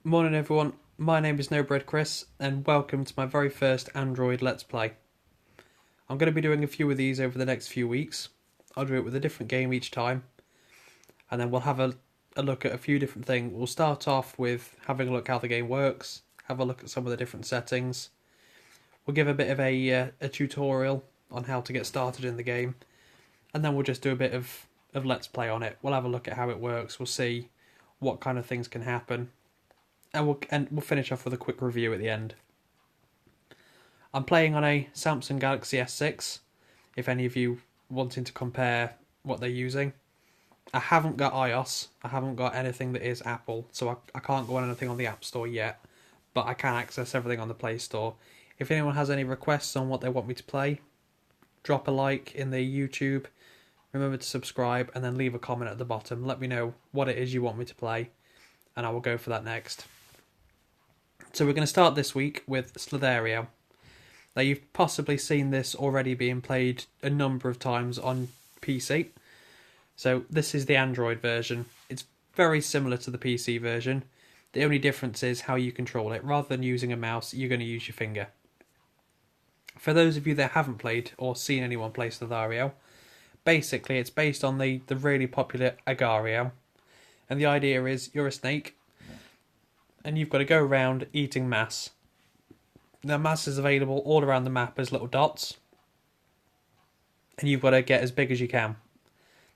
Morning everyone, my name is NoBreadChris and welcome to my very first Android Let's Play. I'm going to be doing a few of these over the next few weeks. I'll do it with a different game each time and then we'll have a look at a few different things. We'll start off with having a look how the game works, have a look at some of the different settings. We'll give a bit of a tutorial on how to get started in the game and then we'll just do a bit of Let's Play on it. We'll have a look at how it works, we'll see what kind of things can happen. And we'll finish off with a quick review at the end. I'm playing on a Samsung Galaxy S6, if any of you wanting to compare what they're using. I haven't got iOS, I haven't got anything that is Apple, so I can't go on anything on the App Store yet, but I can access everything on the Play Store. If anyone has any requests on what they want me to play, drop a like in the YouTube, remember to subscribe, and then leave a comment at the bottom. Let me know what it is you want me to play, and I will go for that next. So we're going to start this week with Slither.io. Now you've possibly seen this already being played a number of times on PC. So this is the Android version. It's very similar to the PC version. The only difference is how you control it. Rather than using a mouse, you're going to use your finger. For those of you that haven't played or seen anyone play Slither.io, basically it's based on the really popular Agar.io. And the idea is you're a snake and you've got to go around eating mass. Now mass is available all around the map as little dots, and you've got to get as big as you can.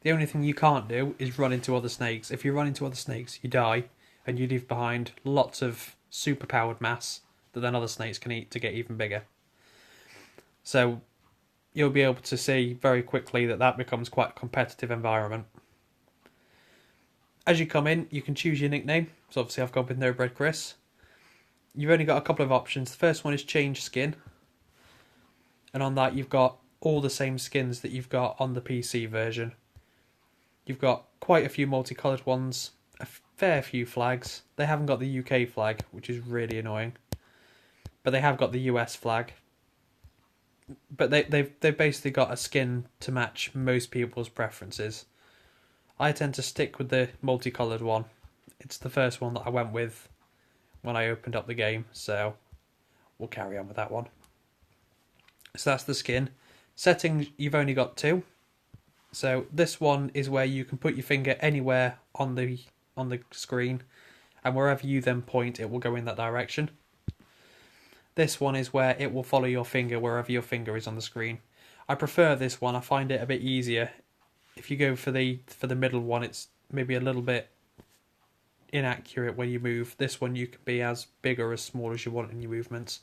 The only thing you can't do is run into other snakes. If you run into other snakes, you die, and you leave behind lots of superpowered mass that then other snakes can eat to get even bigger. So you'll be able to see very quickly that becomes quite a competitive environment. As you come in, you can choose your nickname. So obviously I've gone with NoBreadChris. You've only got a couple of options. The first one is change skin. And on that you've got all the same skins that you've got on the PC version. You've got quite a few multicoloured ones, a fair few flags. They haven't got the UK flag, which is really annoying. But they have got the US flag. But they've basically got a skin to match most people's preferences. I tend to stick with the multicoloured one. It's the first one that I went with when I opened up the game, so we'll carry on with that one. So that's the skin. Settings, you've only got two. So this one is where you can put your finger anywhere on the screen, and wherever you then point, it will go in that direction. This one is where it will follow your finger wherever your finger is on the screen. I prefer this one. I find it a bit easier. If you go for the middle one, it's maybe a little bit inaccurate when you move. This one you can be as big or as small as you want in your movements.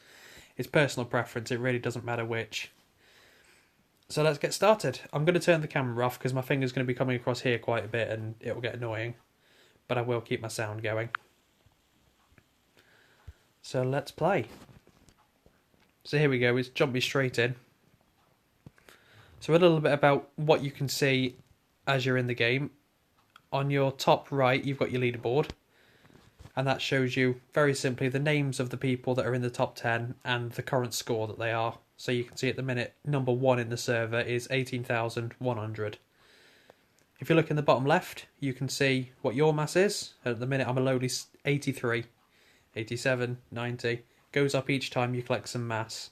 It's personal preference, it really doesn't matter which. So let's get started. I'm going to turn the camera off because my finger's going to be coming across here quite a bit and it will get annoying. But I will keep my sound going. So let's play. So here we go, it's jump me straight in. So a little bit about what you can see as you're in the game. On your top right, you've got your leaderboard. And that shows you, very simply, the names of the people that are in the top 10 and the current score that they are. So you can see at the minute, number 1 in the server is 18,100. If you look in the bottom left, you can see what your mass is. At the minute, I'm a lowly 83, 87, 90. Goes up each time you collect some mass.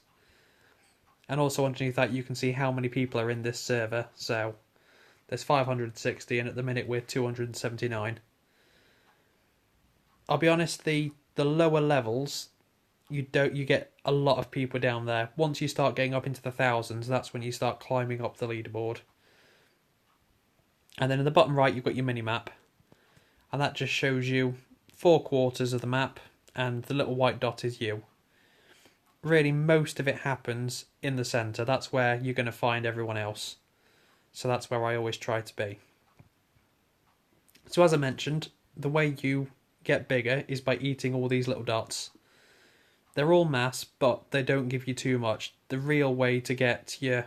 And also underneath that you can see how many people are in this server. So there's 560 and at the minute we're 279. I'll be honest, the lower levels you get a lot of people down there. Once you start getting up into the thousands, that's when you start climbing up the leaderboard. And then in the bottom right you've got your mini map. And that just shows you 4/4 of the map and the little white dot is you. Really most of it happens in the centre. That's where you're going to find everyone else. So that's where I always try to be. So as I mentioned, the way you get bigger is by eating all these little dots. They're all mass, but they don't give you too much. The real way to get your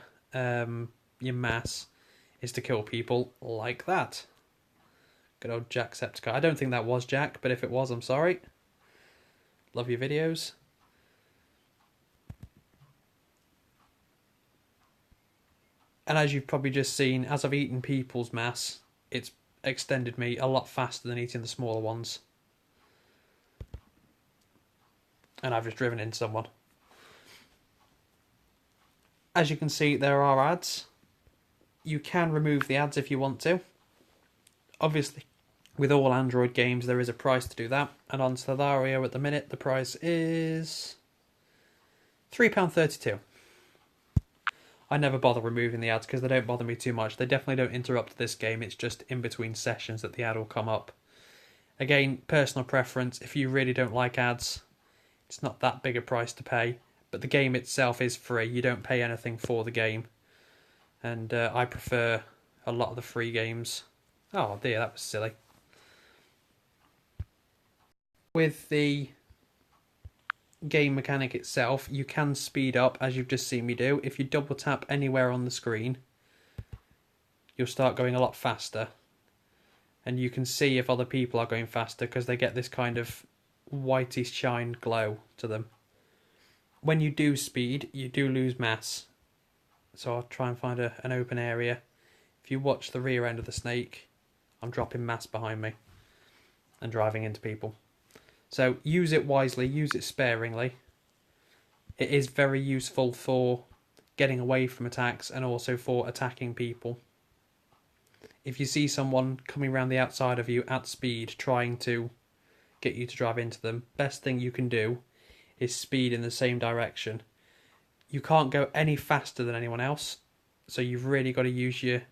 mass is to kill people like that. Good old Jacksepticeye. I don't think that was Jack, but if it was, I'm sorry. Love your videos. And as you've probably just seen, as I've eaten people's mass, it's extended me a lot faster than eating the smaller ones. and I've just driven into someone. As you can see, there are ads. You can remove the ads if you want to. Obviously, with all Android games, there is a price to do that. And on Stellario at the minute, the price is £3.32. I never bother removing the ads because they don't bother me too much. They definitely don't interrupt this game. It's just in between sessions that the ad will come up. Again, personal preference. If you really don't like ads, it's not that big a price to pay. But the game itself is free. You don't pay anything for the game. And I prefer a lot of the free games. Oh dear, that was silly. With the game mechanic itself, you can speed up, as you've just seen me do. If you double tap anywhere on the screen, you'll start going a lot faster. And you can see if other people are going faster because they get this kind of whitey shine glow to them. When you do speed, you do lose mass. So I'll try and find an open area. If you watch the rear end of the snake, I'm dropping mass behind me and driving into people. So use it wisely, use it sparingly. It is very useful for getting away from attacks and also for attacking people. If you see someone coming around the outside of you at speed trying to get you to drive into them, best thing you can do is speed in the same direction. You can't go any faster than anyone else, so you've really got to use your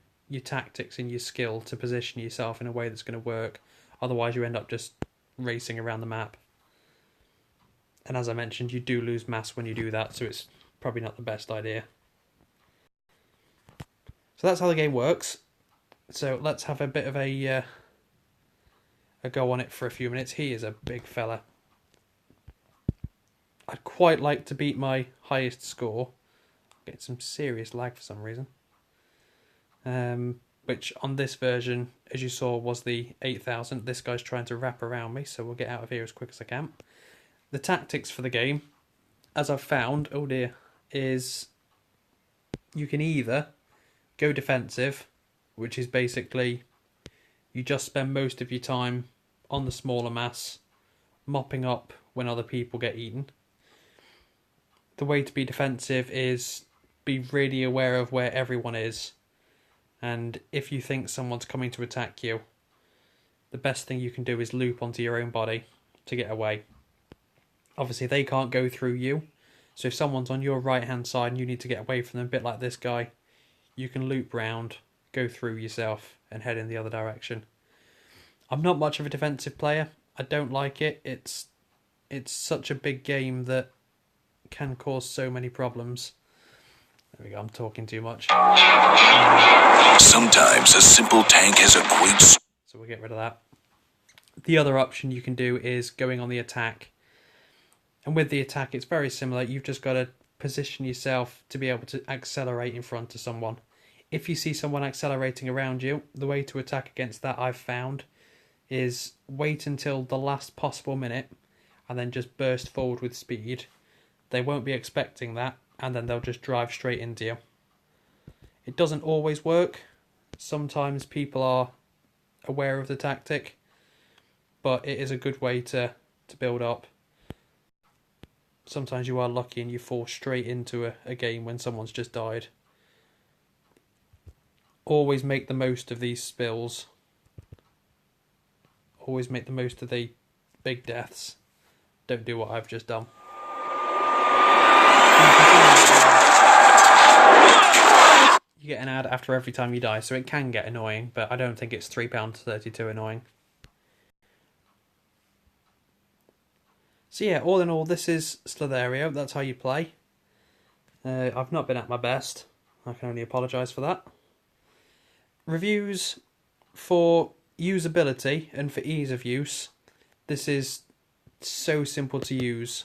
tactics and your skill to position yourself in a way that's going to work. Otherwise you end up just racing around the map. And as I mentioned, you do lose mass when you do that, so it's probably not the best idea. So that's how the game works. So let's have a bit of a go on it for a few minutes. He is a big fella. I'd quite like to beat my highest score. Get some serious lag for some reason. Which on this version, as you saw, was the 8,000. This guy's trying to wrap around me, so we'll get out of here as quick as I can. The tactics for the game, as I've found, oh dear, is you can either go defensive, which is basically you just spend most of your time on the smaller mass, mopping up when other people get eaten. The way to be defensive is be really aware of where everyone is. And if you think someone's coming to attack you, the best thing you can do is loop onto your own body to get away. Obviously, they can't go through you. So if someone's on your right-hand side and you need to get away from them, a bit like this guy, you can loop round, go through yourself, and head in the other direction. I'm not much of a defensive player. I don't like it. It's such a big game that can cause so many problems. There we go, I'm talking too much. Sometimes a simple tank has a great... So we'll get rid of that. The other option you can do is going on the attack. And with the attack, it's very similar. You've just got to position yourself to be able to accelerate in front of someone. If you see someone accelerating around you, the way to attack against that, I've found, is wait until the last possible minute and then just burst forward with speed. They won't be expecting that, and then they'll just drive straight into you. It doesn't always work. Sometimes people are aware of the tactic, but it is a good way to build up. Sometimes you are lucky and you fall straight into a game when someone's just died. Always make the most of these spills. Always make the most of the big deaths. Don't do what I've just done. You get an ad after every time you die, so it can get annoying, but I don't think it's £3.32 annoying. So yeah, all in all, this is Stellario. That's how you play. I've not been at my best. I can only apologise for that. Reviews for usability and for ease of use. This is so simple to use.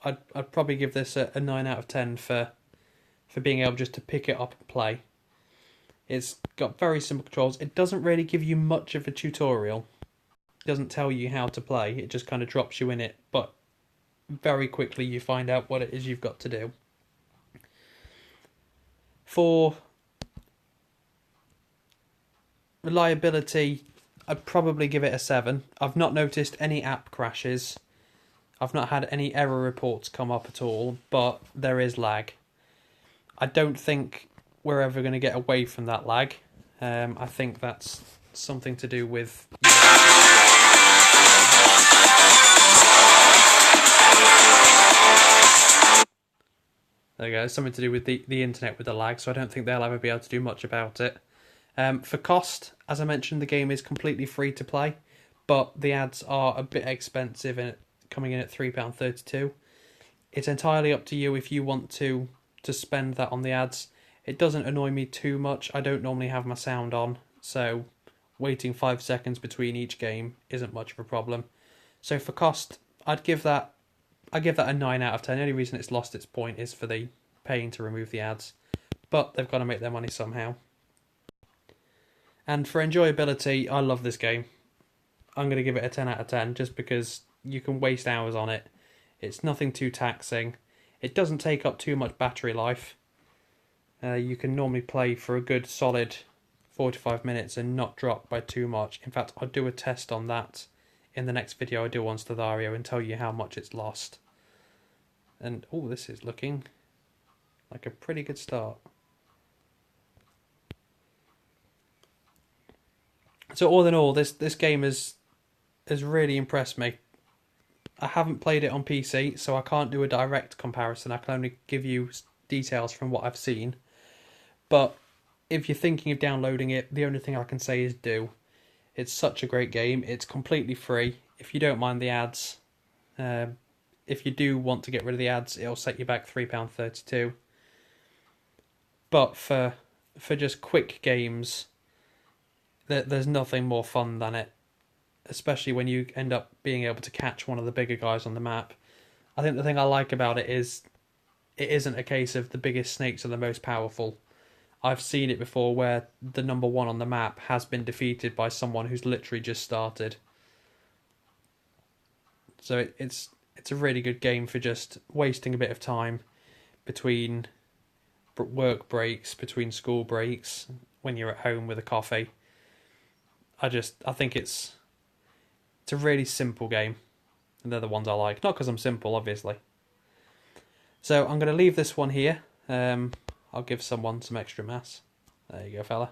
I'd probably give this a 9 out of 10 for being able just to pick it up and play. It's got very simple controls. It doesn't really give you much of a tutorial. It doesn't tell you how to play. It just kind of drops you in it. But very quickly you find out what it is you've got to do. For reliability, I'd probably give it a 7. I've not noticed any app crashes. I've not had any error reports come up at all, but there is lag. I don't think we're ever going to get away from that lag. I think that's something to do with... There you go, something to do with the internet with the lag, so I don't think they'll ever be able to do much about it. For cost, as I mentioned, the game is completely free to play, but the ads are a bit expensive and coming in at £3.32. It's entirely up to you if you want to spend that on the ads. It doesn't annoy me too much. I don't normally have my sound on, so waiting 5 seconds between each game isn't much of a problem. So for cost, I'd give that a 9 out of 10. The only reason it's lost its point is for the paying to remove the ads, but they've got to make their money somehow. And for enjoyability, I love this game. I'm going to give it a 10 out of 10 just because you can waste hours on it. It's nothing too taxing. It doesn't take up too much battery life. You can normally play for a good solid 45 minutes and not drop by too much. In fact, I'll do a test on that in the next video I do on Slithario and tell you how much it's lost. And, oh, this is looking like a pretty good start. So all in all, this game has really impressed me. I haven't played it on PC, so I can't do a direct comparison. I can only give you details from what I've seen. But if you're thinking of downloading it, the only thing I can say is do. It's such a great game. It's completely free. If you don't mind the ads, if you do want to get rid of the ads, it'll set you back £3.32. But for just quick games, there's nothing more fun than it. Especially when you end up being able to catch one of the bigger guys on the map. I think the thing I like about it is it isn't a case of the biggest snakes are the most powerful. I've seen it before where the number one on the map has been defeated by someone who's literally just started. So it's a really good game for just wasting a bit of time between work breaks, between school breaks, when you're at home with a coffee. I think it's a really simple game, and they're the ones I like. Not because I'm simple, obviously. So I'm going to leave this one here. I'll give someone some extra mass. There you go, fella.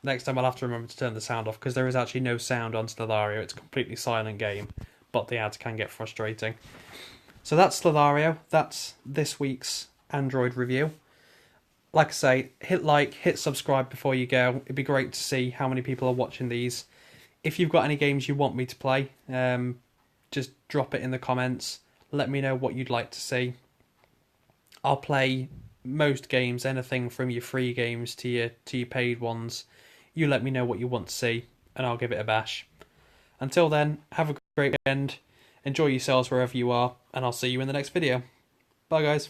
Next time I'll have to remember to turn the sound off, because there is actually no sound on Slithario. It's a completely silent game, but the ads can get frustrating. So that's Slithario. That's this week's Android review. Like I say, hit like, hit subscribe before you go. It'd be great to see how many people are watching these. If you've got any games you want me to play, just drop it in the comments. Let me know what you'd like to see. I'll play most games, anything from your free games to your paid ones. You let me know what you want to see, and I'll give it a bash. Until then, have a great weekend. Enjoy yourselves wherever you are, and I'll see you in the next video. Bye, guys.